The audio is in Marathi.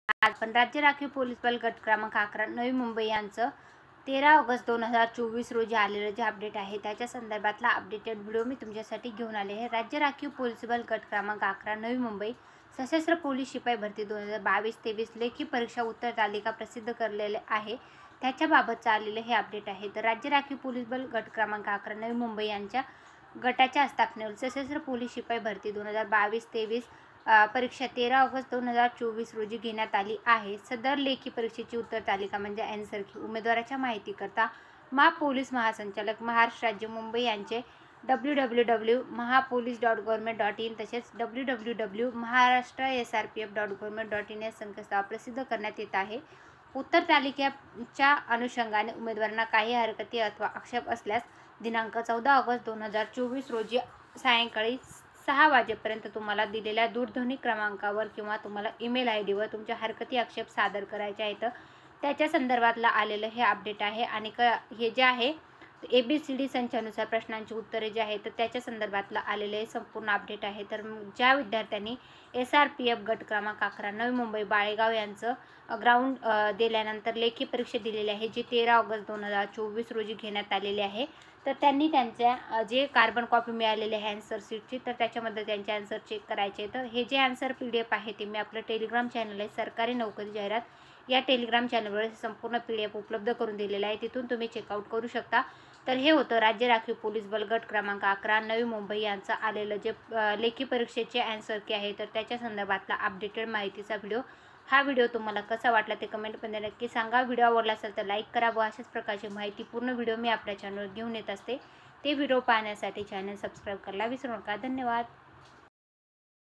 आज पण राज्य राखीव पोलीस बल गट क्रमांक 11 नवी मुंबई यांचं 13 ऑगस्ट 2024 रोजी आलेलं जे अपडेट आहे त्याच्या संदर्भातला अपडेटेड व्हिडिओ मी तुमच्यासाठी घेऊन आले आहे। राज्य राखीव पोलीस बल गट क्रमांक 11 नवी मुंबई सशस्त्र पोलीस शिपाई भरती 2022-23 लेखी परीक्षा उत्तर तालिका प्रसिद्ध करलेले आहे। त्याच्याबाबतचं आलेलं हे अपडेट आहे। तर राज्य राखीव पोलीस बल गट क्रमांक 11 नवी मुंबई यांच्या गटाच्या स्थापनेवर सशस्त्र पोलीस शिपाई भरती 2022-23 परीक्षा 13 ऑगस्ट 2024 रोजी घेण्यात आली आहे। सदर लेखी परीक्षेची उत्तर तालिका म्हणजे आन्सर की उमेदवाराच्या माहितीकरता पोलीस महासंचालक महाराष्ट्र राज्य मुंबई यांचे www.mahapolice.government.in तसेच www.maharashtra.srpf.government.in या संकेतस्थळावर प्रसिद्ध करण्यात येत आहे। उत्तर तालिकेच्या अनुषंगाने उमेदवारांना काही हरकती अथवा आक्षेप असल्यास दिनांक 14 ऑगस्ट 2024 रोजी सायंकाळी 6 वाजेपर्यंत तुम्हाला दिलेल्या दूरध्वनी क्रमांकावर किंवा तुम्हाला ईमेल आयडीवर तुमच्या हरकती आक्षेप सादर करायचे आहेत। त्याच्या संदर्भातला आलेलं हे अपडेट आहे आणि हे जे आहे ABCD संचानुसार प्रश्नांची उत्तरे जे आहेत तर त्याच्या संदर्भातला आलेले संपूर्ण अपडेट आहे। तर ज्या विद्यार्थ्यांनी SRPF गट क्रमांक 11 नवी मुंबई बाळेगाव यांचं ग्राउंड दिल्यानंतर लेखी परीक्षा दिलेली आहे जी 13 ऑगस्ट 2024 रोजी घेण्यात आलेली आहे। तर त्यांनी त्यांच्या जे कार्बन कॉपी मिळालेली आहे आन्सर शीटची तर त्याच्यामध्ये त्यांचे आन्सर चेक करायचे। तर हे जे आन्सर PDF आहे ते मी आपलं टेलिग्राम चॅनल आहे सरकारी नोकरी जाहिरात या टेलिग्राम चॅनलवर संपूर्ण PDF उपलब्ध करून दिलेला आहे, तिथून तुम्ही चेकआउट करू शकता। तर हे होतं राज्य राखीव पोलीस बल गट क्रमांक 11 नवी मुंबई यांचं आलेलं जे लेखी परीक्षेचे आन्सर की आहे तर त्याच्या संदर्भातला अपडेटेड माहितीचा व्हिडिओ। हा व्हिडिओ तुम्हाला कसा वाटला ते कमेंटमध्ये नक्की सांगा। व्हिडिओ आवडला असेल तर लाईक करा व अशाच प्रकारची माहितीपूर्ण व्हिडिओ मी आपल्या चॅनलवर घेऊन येत असते। ते व्हिडिओ पाहण्यासाठी चॅनल सबस्क्राईब करायला विसरू नका। धन्यवाद।